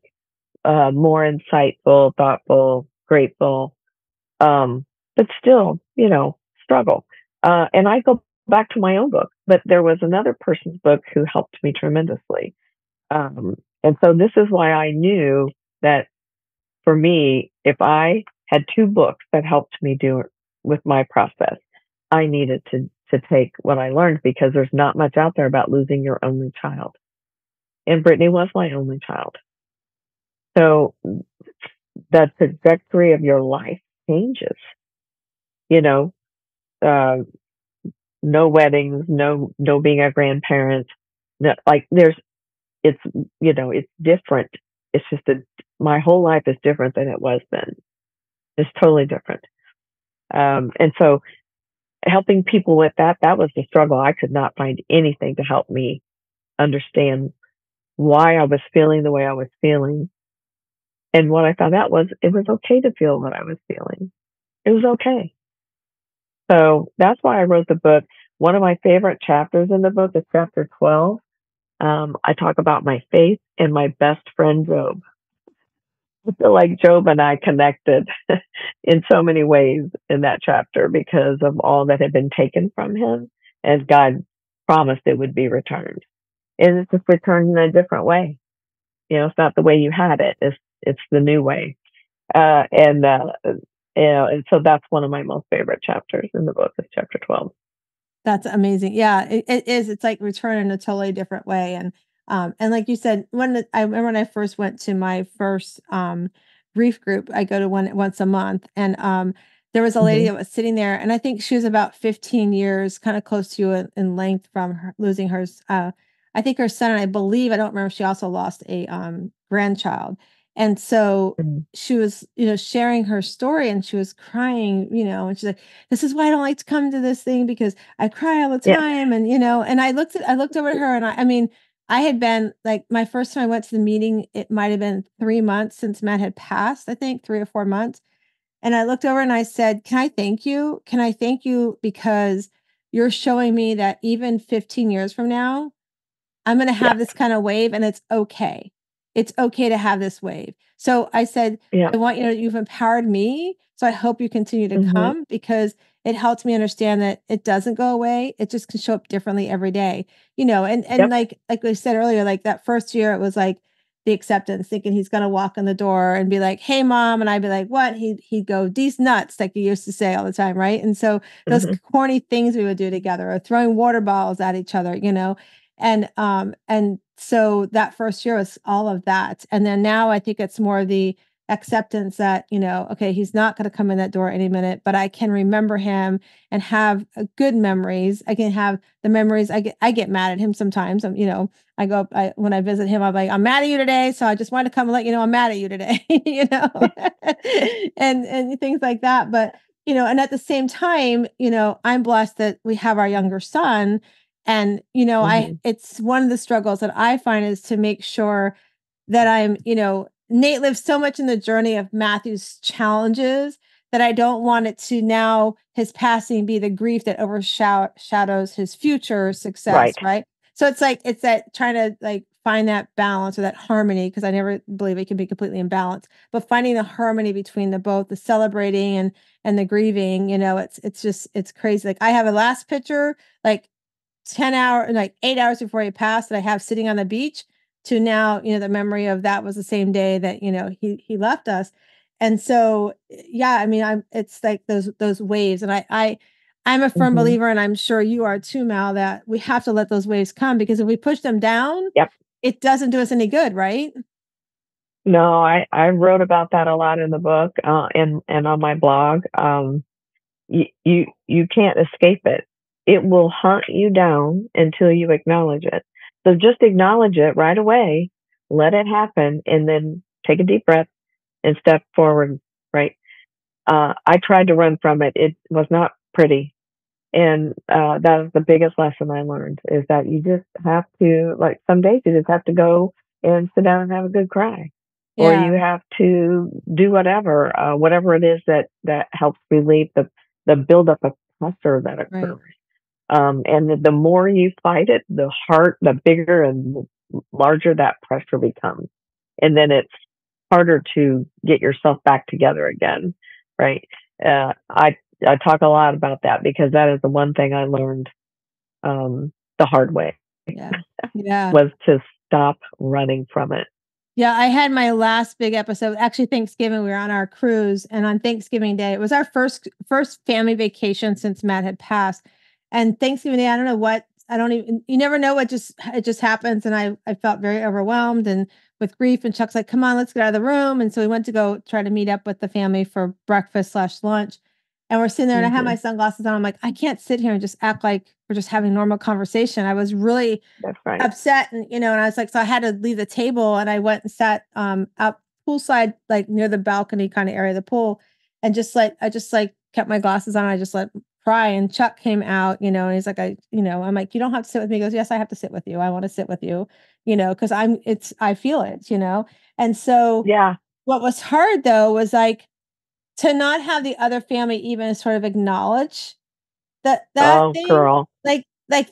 more insightful, thoughtful, grateful, but still, struggle. And I go back to my own book, but there was another person's book who helped me tremendously. And so this is why I knew that, for me, if I had two books that helped me do it with my process, I needed to take what I learned, because there's not much out there about losing your only child. And Brittany was my only child. So the trajectory of your life changes. You know, uh, no weddings, no being a grandparent, like it's, it's different. It's just my whole life is different than it was then. It's totally different. And so helping people with that was the struggle. I could not find anything to help me understand why I was feeling the way I was feeling. And what I found out was it was okay to feel what I was feeling. It was okay. So that's why I wrote the book. One of my favorite chapters in the book is chapter 12. I talk about my faith and my best friend, Job. I feel like Job and I connected in so many ways in that chapter because of all that had been taken from him, as God promised it would be returned. And it's just returned in a different way. It's not the way you had it. It's the new way. And so that's one of my most favorite chapters in the book is chapter 12. That's amazing. Yeah, it is. It's like return in a totally different way. And like you said, I remember when I first went to my first grief group, I go to one once a month, and there was a lady Mm-hmm. that was sitting there, and I think she was about 15 years, kind of close to you in length from her, losing hers. I think her son, and I believe, I don't remember, she also lost a grandchild. And so Mm-hmm. she was, sharing her story, and she was crying, and she's like, this is why I don't like to come to this thing, because I cry all the Yeah. time. And, and I looked over at her, and I mean, I had been like, my first time I went to the meeting, it might have been 3 months since Matt had passed, I think 3 or 4 months. And I looked over and I said, can I thank you? Can I thank you because you're showing me that even 15 years from now, I'm going to Yeah. have this kind of wave, and it's okay. It's okay to have this wave. So I said, Yeah. I want you to know you've empowered me. So I hope you continue to Mm-hmm. come, because it helps me understand that it doesn't go away. It just can show up differently every day, and Yep. like I said earlier, like that first year, it was like the acceptance, thinking he's going to walk in the door and be like, hey mom. And I'd be like, what? He'd go, these nuts, like he used to say all the time. Right. And so those Mm-hmm. corny things we would do together, or throwing water bottles at each other, and so that first year was all of that. And then now I think it's more the acceptance that, okay, he's not going to come in that door any minute, but I can remember him and have good memories. I can have the memories. I get mad at him sometimes. I go up, when I visit him, I'm like, I'm mad at you today. So I just wanted to come and let you know I'm mad at you today, and things like that. But, and at the same time, I'm blessed that we have our younger son. And, Mm-hmm. it's one of the struggles that I find is to make sure that Nate lives so much in the journey of Matthew's challenges that I don't want it to now his passing be the grief that overshadows his future success. Right. Right. So it's that trying to like find that balance or that harmony, because I never believe it can be completely imbalanced, but finding the harmony between the celebrating and the grieving. It's crazy. Like I have a last picture, like 8 hours before he passed, that I have sitting on the beach, to now, the memory of that was the same day that, he left us. And so, yeah, I mean, it's like those waves. And I'm a firm Mm-hmm. believer, and I'm sure you are too, Mal, that we have to let those waves come, because if we push them down, Yep. it doesn't do us any good. Right. No, I wrote about that a lot in the book, and on my blog. You can't escape it. It will hunt you down until you acknowledge it. So just acknowledge it right away, let it happen, and then take a deep breath and step forward. Right. I tried to run from it. It was not pretty. And that was the biggest lesson I learned, is that you just have to, like, some days you just have to go and sit down and have a good cry, or Yeah. you have to do whatever it is that helps relieve the buildup of pressure that Right. occurs. And the more you fight it, the bigger and larger that pressure becomes, and then it's harder to get yourself back together again, right? I talk a lot about that because that is the one thing I learned the hard way, Yeah. Yeah. was to stop running from it. Yeah, I had my last big episode. Actually, Thanksgiving, we were on our cruise, and on Thanksgiving Day, it was our first family vacation since Matt had passed. And Thanksgiving Day, I don't know what, I don't even, you never know what it just happens. And I felt very overwhelmed and with grief. And Chuck's like, come on, let's get out of the room. And so we went to go try to meet up with the family for breakfast/lunch. And we're sitting there and I have my Mhm. sunglasses on. I'm like, I can't sit here and just act like we're just having normal conversation. I was really That's right. upset and, and I was like, so I had to leave the table and I went and sat out poolside, like near the balcony kind of area of the pool. And I just like kept my glasses on. I just let cry. And Chuck came out, and he's like, I'm like, you don't have to sit with me. He goes, yes, I have to sit with you. I want to sit with you, because I feel it. And so Yeah. what was hard though was like to not have the other family even sort of acknowledge that Oh, thing, girl. like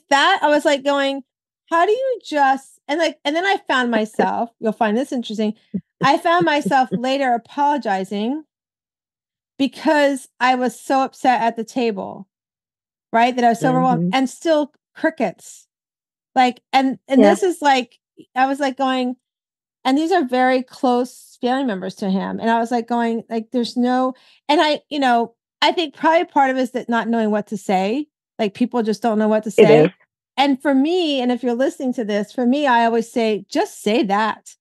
that, I was like going, how do you just and then I found myself, you'll find this interesting. I found myself later apologizing because I was so upset at the table, right? That I was so overwhelmed Mhm. and still crickets. Like, and Yeah, this is like, I was like going, and these are very close family members to him. And I was like going, like, there's no, and I think probably part of it is that not knowing what to say. Like people just don't know what to it is. say. And for me, and if you're listening to this, for me, I always say, just say that.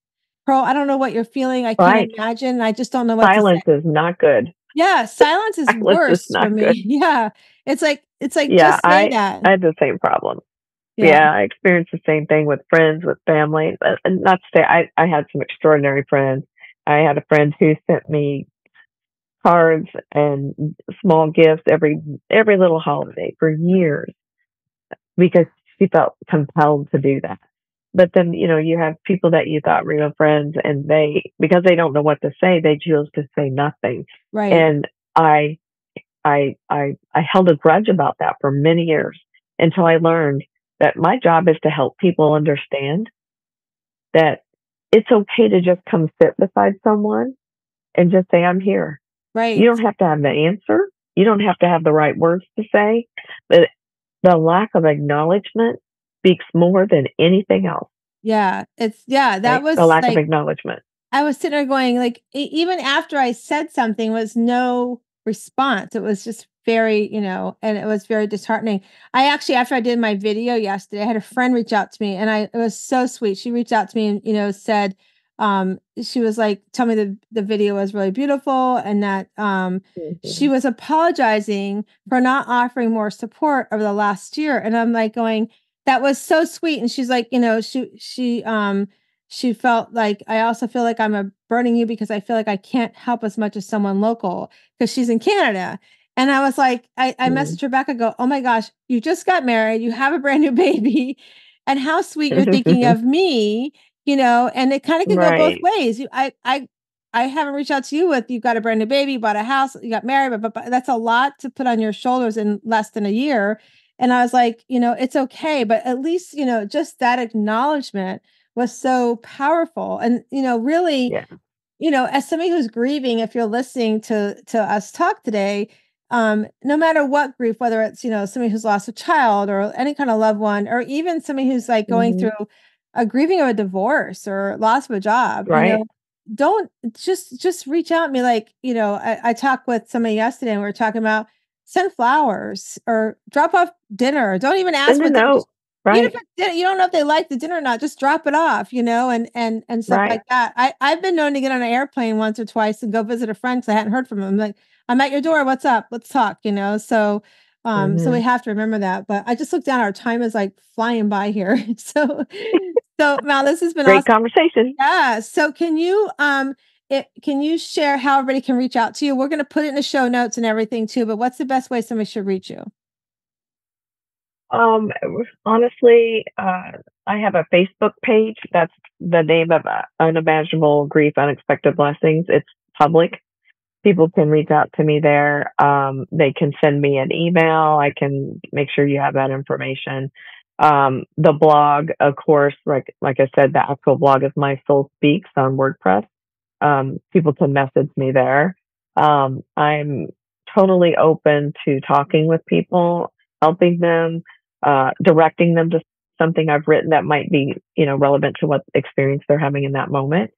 Pearl, I don't know what you're feeling. I can't Right. imagine. I just don't know what to say. Silence is not good. Yeah, silence is Silence is worse for not good. me. Yeah. It's like Yeah, just say that. I had the same problem. Yeah. Yeah, I experienced the same thing with friends, with family. And not to say I had some extraordinary friends. I had a friend who sent me cards and small gifts every little holiday for years because she felt compelled to do that. But then, you have people that you thought were your friends and because they don't know what to say, they choose to say nothing. Right. And I I held a grudge about that for many years until I learned that my job is to help people understand that it's okay to just come sit beside someone and just say, I'm here. You Right. don't have to have the answer. You don't have to have the right words to say, but the lack of acknowledgement speaks more than anything else, Yeah. That right? The was lack of like, acknowledgement. I was sitting there going, like, even after I said something, was no response. It was just very, and it was very disheartening. I actually, after I did my video yesterday, I had a friend reach out to me, and it was so sweet. She reached out to me and said, she was like, tell me the video was really beautiful, and that she Mhm. was apologizing for not offering more support over the last year, and I'm like going, that was so sweet, and she's like, she felt like, I also feel like I'm burning you because I feel like I can't help as much as someone local because she's in Canada. And I was like, I Mhm. messaged her back. I go, oh my gosh, you just got married. You have a brand new baby. And how sweet you're thinking of me, and it kind of can go both Right. ways. I haven't reached out to you with, you got a brand new baby, bought a house, you got married, but that's a lot to put on your shoulders in less than a year. And I was like, it's okay. But at least, just that acknowledgement was so powerful. And, really, Yeah. as somebody who's grieving, if you're listening to us talk today, no matter what grief, whether it's, somebody who's lost a child or any kind of loved one, or even somebody who's like going Mhm. through a grieving of a divorce or loss of a job, Right. don't just reach out and be like, I talked with somebody yesterday and we were talking about send flowers or drop off dinner. Don't even ask Send a what dinner, note. even if Right. you don't know if they like the dinner or not, just drop it off, and stuff Right. like that. I've been known to get on an airplane once or twice and go visit a friend because I hadn't heard from them. I'm like, I'm at your door. What's up? Let's talk. So we Mhm. have to remember that. But I just looked down. Our time is like flying by here. So Mal, this has been Great awesome. conversation. Yeah. So can you share how everybody can reach out to you? We're going to put it in the show notes and everything too. But what's the best way somebody should reach you? Um, honestly, I have a Facebook page. That's the name of Unimaginable Grief, Unexpected Blessings. It's public. People can reach out to me there. They can send me an email. I can make sure you have that information. The blog, of course, like I said, the actual blog is My Soul Speaks on WordPress. People can message me there. I'm totally open to talking with people, helping them, directing them to something I've written that might be, relevant to what experience they're having in that moment.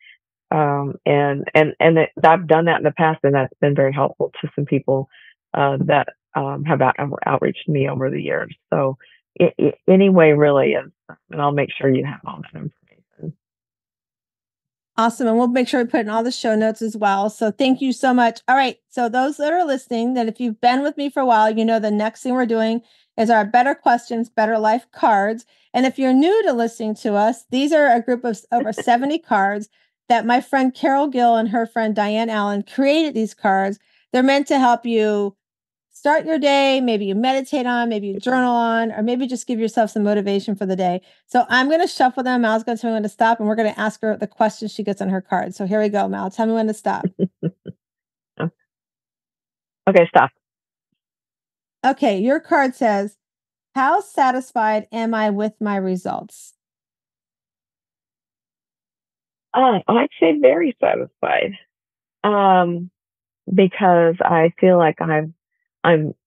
I've done that in the past, and that's been very helpful to some people that have outreached me over the years. So, any way really is, and I'll make sure you have all that information. Awesome. And we'll make sure we put in all the show notes as well. So thank you so much. All right. So those that are listening, that if you've been with me for a while, you know the next thing we're doing is our Better Questions, Better Life cards. And if you're new to listening to us, these are a group of over 70 cards that my friend Carol Gill and her friend Diane Allen created these cards. They're meant to help you start your day. Maybe you meditate on, maybe you journal on, or maybe just give yourself some motivation for the day. So I'm going to shuffle them. Mal's going to tell me when to stop, and we're going to ask her the questions she gets on her card. So here we go, Mal. Tell me when to stop. Okay, stop. Okay, your card says, how satisfied am I with my results? I'd say very satisfied. Because I feel like I'm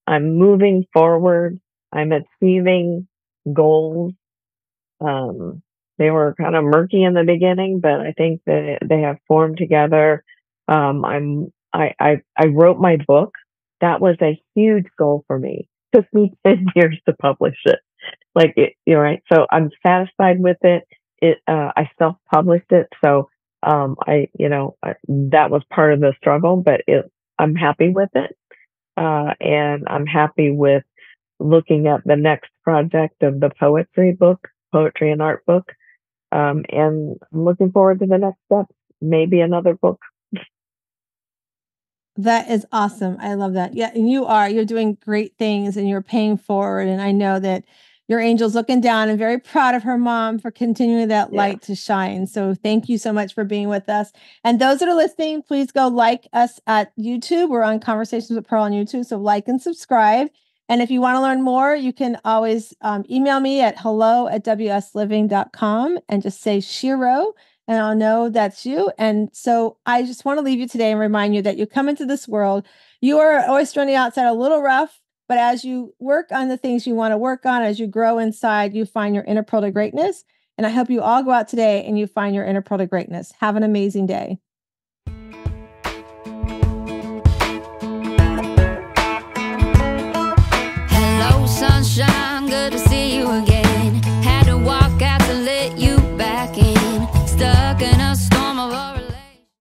moving forward. I'm achieving goals. They were kind of murky in the beginning, but I think that they have formed together. I wrote my book. That was a huge goal for me. It took me 10 years to publish it. Right. So I'm satisfied with it. I self-published it. So, that was part of the struggle, but I'm happy with it. And I'm happy with looking at the next project of the poetry and art book. And I'm looking forward to the next step, maybe another book. That is awesome. I love that. Yeah. And you're doing great things and you're paying forward. And I know that your angel's looking down and very proud of her mom for continuing that light to shine. So thank you so much for being with us. And those that are listening, please go like us at YouTube. We're on Conversations with Pearl on YouTube. So like and subscribe. And if you want to learn more, you can always email me at hello@wsliving.com and just say Shiro, and I'll know that's you. And so I just want to leave you today and remind you that you come into this world, you are always on the outside a little rough, but as you work on the things you want to work on, as you grow inside, you find your inner pearl to greatness. And I hope you all go out today and you find your inner pearl to greatness. Have an amazing day. Hello, sunshine. Good to see you again.